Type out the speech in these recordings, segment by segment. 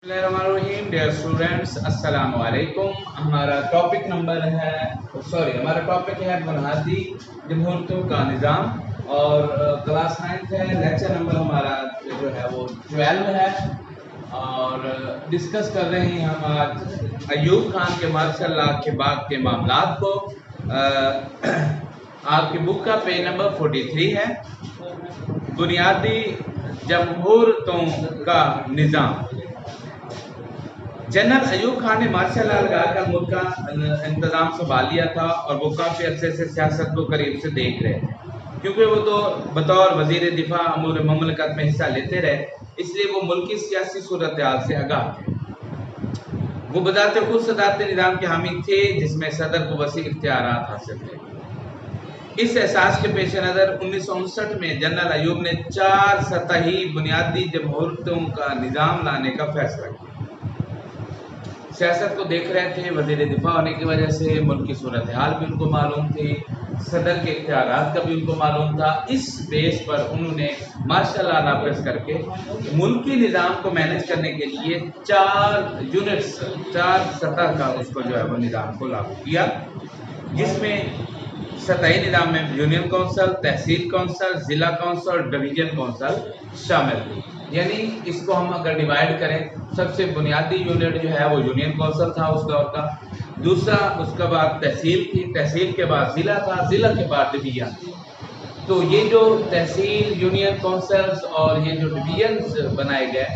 Bismillahirrahmanirrahim. Dear students, अस्सलाम वालेकुम. हमारा टॉपिक है बुनियादी जमहूरियतों का निज़ाम और क्लास 9 है. लेक्चर नंबर हमारा जो है वो 12 है और डिस्कस कर रहे हैं हम आज अयूब खान के मार्शल लॉ के बाद के मामलात को. आपकी बुक का पेज नंबर 43 है. बुनियादी जमहूरियतों का निज़ाम. जनरल अयूब खान ने मार्शल लॉ लगाकर मुल्क का इंतजाम संभाल लिया था और वो काफ़ी अरसे से सियासत को करीब से देख रहे थे, क्योंकि वो तो बतौर वजीर दिफा अमूर ममलकत में हिस्सा लेते रहे, इसलिए वो मुल्क की सियासी सूरत हाल से आगाह थे. वो बजाते खुद सदारती निज़ाम के हामी थे जिसमें सदर को वसी इख्तियारात हासिल थे. इस एहसास के पेश नज़र 1959 में जनरल अयूब ने 4 सतही बुनियादी जमहूरियतों का निज़ाम लाने का फैसला किया. सियासत को देख रहे थे, वज़ीर दिफा होने की वजह से मुल्क की सूरत हाल भी उनको मालूम थी, सदर के इख्तियारात का भी उनको मालूम था. इस बेस पर उन्होंने मार्शल लॉ नाफिज करके मुल्की निज़ाम को मैनेज करने के लिए 4 सतह का उसको जो है वो निज़ाम को लागू किया, जिसमें सतही निज़ाम में यूनियन कौंसल, तहसील कौंसल, ज़िला कौंसल और डिवीजन कौंसल शामिल थी. यानी इसको हम अगर डिवाइड करें, सबसे बुनियादी यूनिट जो है वो यूनियन कौंसल था उस दौर का, दूसरा उसके बाद तहसील थी, तहसील के बाद ज़िला था, ज़िला के बाद डिवीजन. तो ये जो तहसील, यूनियन कौंसल्स और ये जो डिवीजन बनाए गए,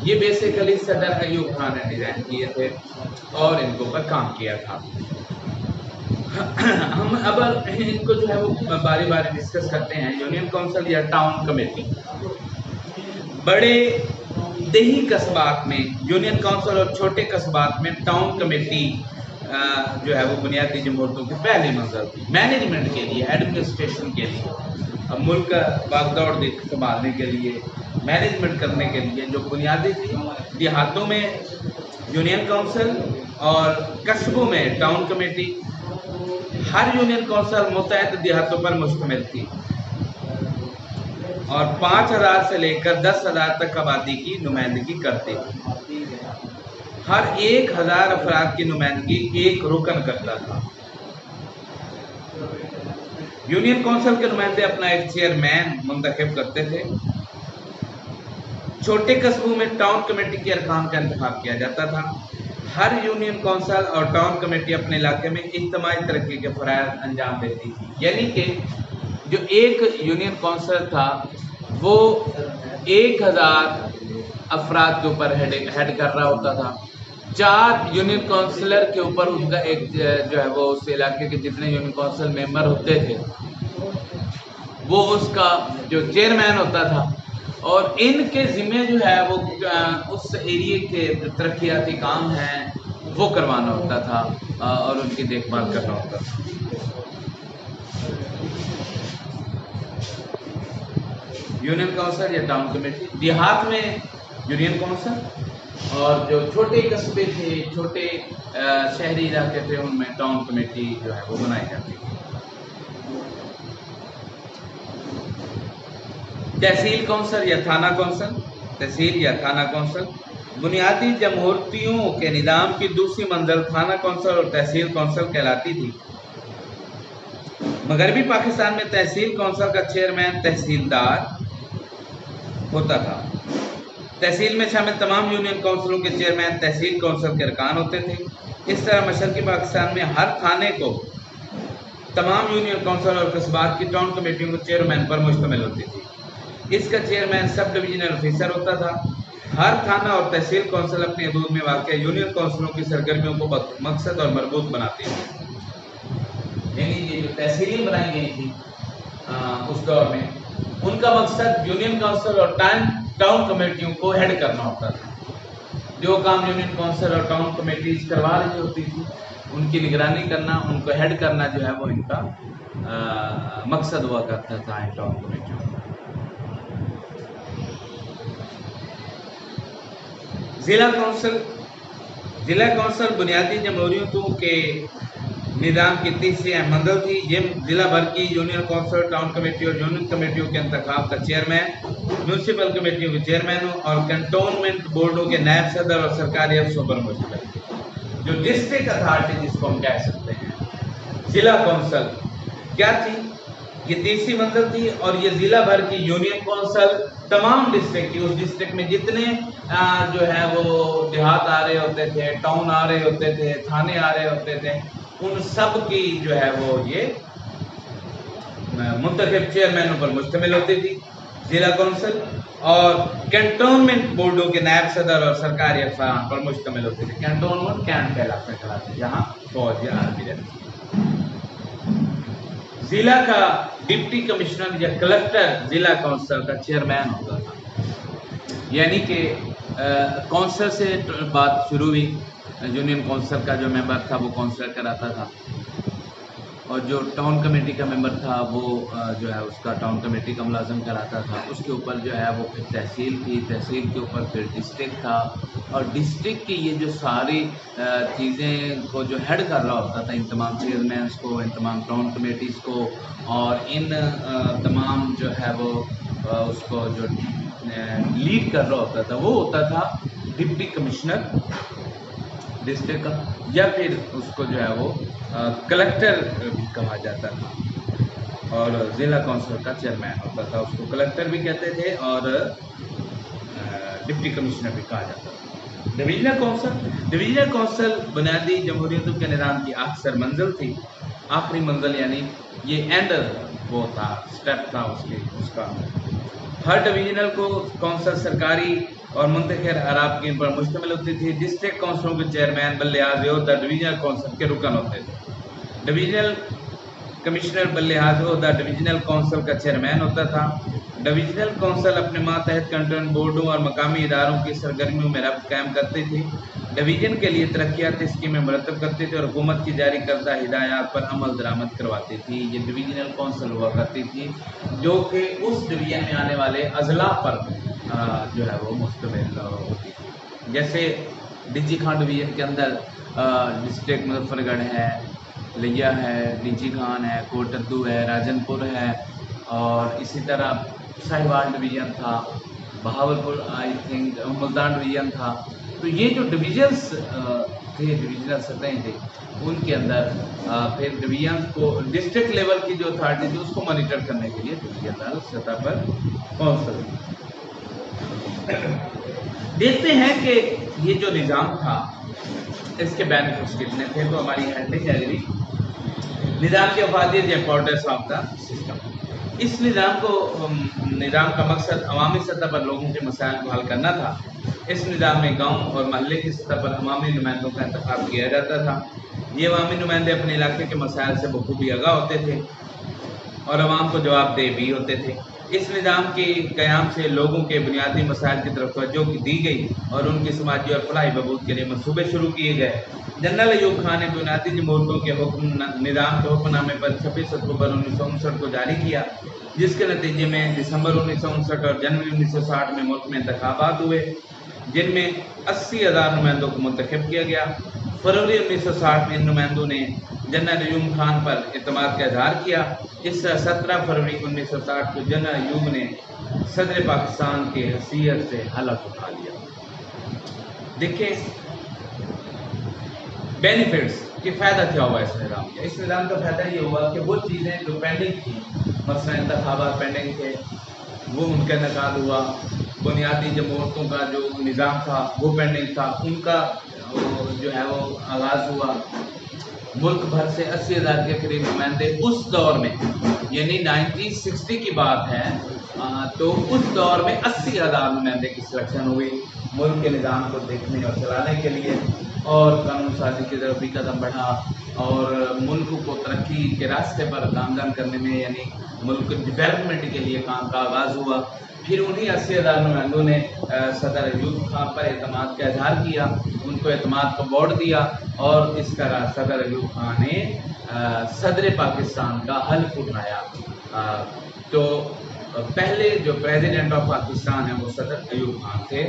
ये बेसिकली सदर अयूब खान ने डिज़ाइन किए थे और इनको पर काम किया था. हम अब इनको जो है वो बारी बारी डिस्कस करते हैं. यूनियन कौंसल या टाउन कमेटी. बड़े देही कस्बात में यूनियन काउंसिल और छोटे कस्बात में टाउन कमेटी जो है वो बुनियादी जमहूरियतों की पहली मंजिल थी. मैनेजमेंट के लिए, एडमिनिस्ट्रेशन के लिए, अब मुल्क बागदौड़ संभालने के लिए, मैनेजमेंट करने के लिए जो बुनियादी थी. देहातों में यूनियन काउंसिल और कस्बों में टाउन कमेटी. हर यूनियन काउंसिल मुतहद देहातों पर मुश्तमिल थी और 5,000 से लेकर 10,000 तक आबादी की नुमाइंदगी करते थे. हर 1,000 अफराद की नुमाइंदगी एक रुकन करता था. यूनियन काउंसिल के नुमाइंदे अपना एक चेयरमैन मुंतखब करते थे. छोटे कस्बों में टाउन कमेटी के अरकान का इंतखाब किया जाता था. हर यूनियन काउंसिल और टाउन कमेटी अपने इलाके में इज्तिमाई तरक्की के फराइज़ अंजाम देती थी. यानी कि जो एक यूनियन काउंसिल था वो 1,000 अफराद के ऊपर हेड कर रहा होता था. 4 यूनियन काउंसिलर के ऊपर उनका एक जो है वो उस इलाके के जितने यूनियन काउंसिल मेंबर होते थे वो उसका जो चेयरमैन होता था और इनके ज़िम्मे जो है वो उस एरिए के जो तरक्याती काम हैं वो करवाना होता था और उनकी देखभाल करना होता था. यूनियन काउंसिल या टाउन कमेटी. देहात में यूनियन काउंसिल और जो छोटे कस्बे थे, छोटे शहरी इलाके थे, उनमें टाउन कमेटी जो है वो बनाई जाती थी. तहसील काउंसिल या थाना काउंसिल. तहसील या थाना काउंसिल बुनियादी जमहूरियतों के निज़ाम की दूसरी मंजिल थाना काउंसिल और तहसील काउंसिल कहलाती थी. मगरबी पाकिस्तान में तहसील काउंसिल का चेयरमैन तहसीलदार होता था. तहसील में शामिल तमाम यूनियन काउंसिलों के चेयरमैन तहसील काउंसिल के अरकान होते थे. इस तरह मशरकी पाकिस्तान में हर थाने को तमाम यूनियन काउंसिल और कस्बात की टाउन कमेटियों के चेयरमैन पर मुश्तमिल होती थी. इसका चेयरमैन सब डिविजनल ऑफिसर होता था. हर थाना और तहसील काउंसिल अपनी हदूद में वाक़ यूनियन काउंसिलों की सरगर्मियों को मकसद और मरबूत बनाती थी. यानी ये जो तहसीलें बनाई गई थी उस दौर में, उनका मकसद यूनियन काउंसिल और टाउन कमेटियों को हेड करना होता था. जो काम यूनियन काउंसिल और टाउन कमेटीज करवा रही होती थी उनकी निगरानी करना, उनको हेड करना जो है वो इनका मकसद हुआ करता था इन टाउन कमेटियों का. ज़िला काउंसिल. ज़िला काउंसिल बुनियादी जमहूरियतों के निज़ाम की तीसरी अहम मंजिल थी। ये जिला भर की यूनियन काउंसिल, टाउन कमेटी और यूनियन कमेटियों के इंतखाब का चेयरमैन, म्यूनसिपल कमेटियों के चेयरमैनों और कंटोनमेंट बोर्डों के नायब सदर और सरकारी अफसरों पर मुश्तमिल। जो डिस्ट्रिक्ट अथॉरिटी जिसको हम कह सकते हैं, जिला काउंसिल क्या थी, ये तीसरी मंजिल थी। और ये जिला भर की यूनियन काउंसिल तमाम डिस्ट्रिक्ट की, उस डिस्ट्रिक्ट में जितने जो है वो देहात आ रहे होते थे, टाउन आ रहे होते थे, थाने आ रहे होते थे, उन सब की जो है वो ये मुंतखब चेयरमैनों पर मुश्तमिल होती थी जिला काउंसिल, और कैंटोनमेंट बोर्डों के नायब सदर और सरकारी अफसरान पर मुश्तमिल होती थी। कैंटोनमेंट कैंट का इलाका कहलाता है, जहाँ फौज या आर्मी रहती है। जिला का डिप्टी कमिश्नर या कलेक्टर जिला काउंसिल का चेयरमैन होता था। यानी कि काउंसिल से बात शुरू हुई, यूनियन काउंसिल का जो मेंबर था वो काउंसिलर कराता था, और जो टाउन कमेटी का मेंबर था वो जो है उसका टाउन कमेटी का मुलाजम कराता था। उसके ऊपर जो है वो फिर तहसील थी, तहसील के ऊपर फिर डिस्ट्रिक्ट था, और डिस्ट्रिक्ट की ये जो सारी चीज़ें को जो हेड कर रहा होता था, इन तमाम चेयरमैन्स को, इन तमाम टाउन कमेटीज़ को, और इन तमाम जो है वो उसको जो लीड कर रहा होता था, वो होता था डिप्टी कमिश्नर डिस्ट्रिक्ट का, या फिर उसको जो है वो कलेक्टर भी कहा जाता था। और ज़िला काउंसिल का चेयरमैन होता था, उसको कलेक्टर भी कहते थे और डिप्टी कमिश्नर भी कहा जाता था। डिवीजनल काउंसिल बुनियादी जमहूरियतों के निज़ाम की अक्सर मंजिल थी, आखिरी मंजिल, यानी ये एंड वो था, स्टेप था उसका। हर डिवीजनल को काउंसिल सरकारी और मुंतखब अराकीन पर मुश्तमिल होती थी। डिस्ट्रिक्ट काउंसिलों के चेयरमैन बल्लिहाज डिवीजनल काउंसिल के रुकन होते थे। डिवीजनल कमिश्नर बल्लिहाज डिवीजनल काउंसिल का चेयरमैन होता था। डिवीजनल काउंसिल अपने मातहत कंट्रोल बोर्डों और मकामी इदारों की सरगर्मियों में रब्त कायम करती थी, डिवीजन के लिए तरक्याती स्कीमें मुरतब करती थी और हुकूमत की जारी करदा हिदायत पर अमल दरामद करवाती थी। ये डिवीजनल काउंसिल हुआ करती थी, जो कि उस डिवीजन में आने वाले अजला पर जो है वो मुश्तमिल होती थी। जैसे डीजी खान डिवीजन के अंदर डिस्ट्रिक्ट मुजफ्फरगढ़ है, लिया है, डीजी खान है, कोटद्दू है, राजनपुर है, और इसी तरह साहिवाल डिवीज़न था, Bahawalpur I think Multan division था। तो ये जो डिवीजन्स थे, डिवीजनल सतहें थे, उनके अंदर फिर डिवीजन को डिस्ट्रिक्ट लेवल की जो अथॉरिटी थी उसको मॉनिटर करने के लिए डिवीजनल सतह पर काउंसिल। देखते हैं कि ये जो निज़ाम था इसके बेनिफिट्स कितने थे। तो हमारी हेडिंग है निज़ाम की अफादियत या इम्पोर्टेंस ऑफ द सिस्टम। इस निज़ाम का मकसद अवामी सतह पर लोगों के मसाइल को हल करना था। इस निज़ाम में गांव और महल्ले की सतह पर अवामी नुमाइंदों का इंतखाब किया जाता था। ये अवामी नुमाइंदे अपने इलाके के मसाइल से बखूबी आगाह होते थे और अवाम को जवाबदेह भी होते थे। इस निज़ाम के क़याम से लोगों के बुनियादी मसाइल की तरफ तवज्जो दी गई और उनकी समाजी और फलाही बहबूद के लिए मनसूबे शुरू किए गए। जनरल अयूब खान ने बुनियादी जमहूरियतों के निज़ाम के हुक्मनामे पर 26 अक्टूबर 1959 को जारी किया, जिसके नतीजे में दिसंबर 1959 और जनवरी 1960 में मुल्क में इंतखाबात हुए, जिनमें 80,000 नुमाइंदों को मुंतखब किया गया। फरवरी 1960 में इन नुमाइंदों ने जनरल अयूब खान पर एतमाद का इजहार किया। इस 17 फरवरी 1960 को जनरल अयूब ने सदर पाकिस्तान की हैसियत से हलफ उठा लिया। देखें बेनिफिट्स कि फ़ायदा क्या हुआ इस निज़ाम का। इस निज़ाम का फ़ायदा ये हुआ कि वो चीज़ें जो पेंडिंग थी, मसला इंतखाबात पेंडिंग थे, वो उनका इनेकाद हुआ। बुनियादी जमहूरियतों का जो निज़ाम था वो पेंडिंग था, उनका जो है वो आगाज़ हुआ। मुल्क भर से 80,000 के करीब नुमाइंदे उस दौर में, यानी 1960 की बात है, तो उस दौर में 80,000 नुमाइंदे की सिलेक्शन हुई मुल्क के निज़ाम को देखने और चलाने के लिए, और कानून साजी की तरफ भी कदम बढ़ा और मुल्क को तरक्की के रास्ते पर गामजन करने में, यानी मुल्क डेवलपमेंट के लिए काम का आगाज़ हुआ। फिर उन्हीं 80,000 नुमाइंदों ने सदर अयूब खान पर एतमाद का इजहार किया, उनको एतमाद का बोर्ड दिया, और इस तरह सदर अयूब खान ने सदर पाकिस्तान का हल्फ उठाया। तो पहले जो प्रेसिडेंट ऑफ पाकिस्तान है वो सदर अयूब खान थे,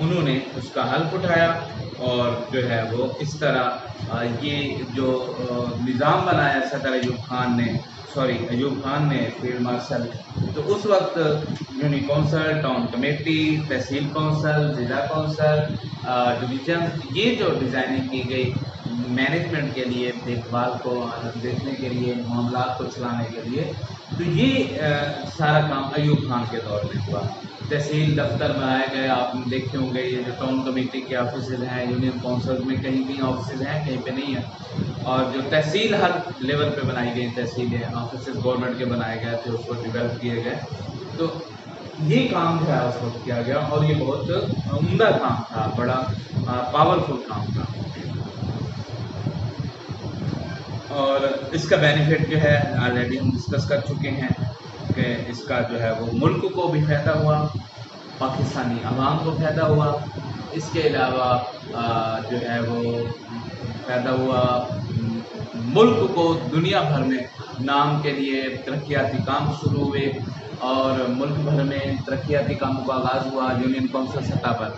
उन्होंने उसका हल्फ उठाया اور جو ہے وہ اس طرح یہ جو نظام بنایا صدر ایوب خان نے فیلڈ مارشل، تو اس وقت یونین کونسل، ٹاؤن کمیٹی، تحصیل کونسل، ضلع کونسل، ڈویژن، یہ جو ڈیزائننگ کی گئی مینجمنٹ کے لیے، دیکھ بھال کو دیکھنے کے لیے، معاملات کو چلانے کے لیے، تو یہ سارا کام ایوب خان کے دور میں ہوا۔ تحصیل دفتر بنائے گئے، آپ دیکھتے ہوں گے یہ جو ٹاؤن کمیٹی کے آفیسز ہیں، یونین کونسل میں کہیں کہیں آفیسز ہیں، کہیں پہ نہیں ہیں، اور جو تحصیل ہر لیول پہ بنائی گئی تحصیلیں، آفیسز گورنمنٹ کے بنائے گئے تھے، اس کو ڈیولپ کیے گئے، تو یہ کام جو ہے اس وقت کیا گیا، اور یہ بہت عمدہ کام تھا، بڑا پاورفل کام تھا، اور اس کا بینیفٹ جو ہے آلریڈی ہم ڈسکس کر چکے ہیں کہ اس کا جو ہے وہ ملک کو بھی فائدہ ہوا، پاکستانی عوام کو فائدہ ہوا، اس کے علاوہ جو ہے وہ فائدہ ہوا ملک کو دنیا بھر میں، نام کے لیے ترقیاتی کام شروع ہوئے، اور ملک بھر میں ترقیاتی کاموں کا آغاز ہوا، یونین کونسل سطح پر،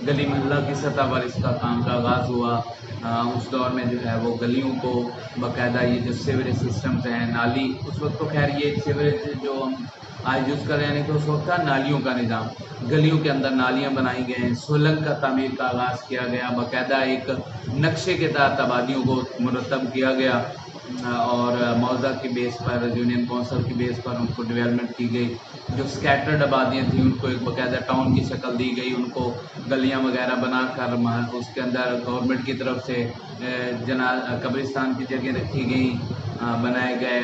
گلی محلہ کی سطح پر اس کا کام کا آغاز ہوا۔ اس دور میں جو ہے وہ گلیوں کو باقاعدہ یہ جو سیوریج سسٹمز ہیں، نالی، اس وقت تو خیر یہ سیوریج جو ہم آج یوز کر رہے ہیں، یعنی کہ اس وقت تھا نالیوں کا نظام، گلیوں کے اندر نالیاں بنائی گئیں، سولنگ کا تعمیر کا آغاز کیا گیا، باقاعدہ ایک نقشے کے تحت آبادیوں کو مرتب کیا گیا، اور موضع کی بیس پر، یونین کونسل کی بیس پر ان کو ڈیولپمنٹ کی گئی، جو سکیٹرڈ آبادیاں تھیں ان کو ایک باقاعدہ ٹاؤن کی شکل دی گئی، ان کو گلیاں وغیرہ بنا کر اس کے اندر گورنمنٹ کی طرف سے قبرستان کی جگہ رکھی گئیں، بنائے گئے،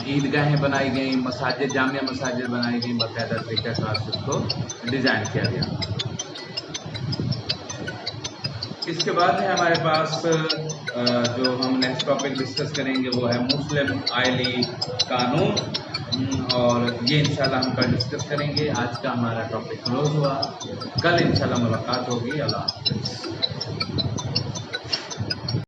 عیدگاہیں بنائی گئیں، مساجد، جامع مساجد بنائی گئیں، باقاعدہ طریقہ کار سے اس کو ڈیزائن کیا گیا۔ اس کے بعد ہے ہمارے پاس جو ہم نیکسٹ ٹاپک ڈسکس کریں گے وہ ہے مسلم آئلی قانون، اور یہ انشاءاللہ ہم کل ڈسکس کریں گے۔ آج کا ہمارا ٹاپک کلوز ہوا، کل انشاءاللہ ملاقات ہوگی۔ اللہ حافظ۔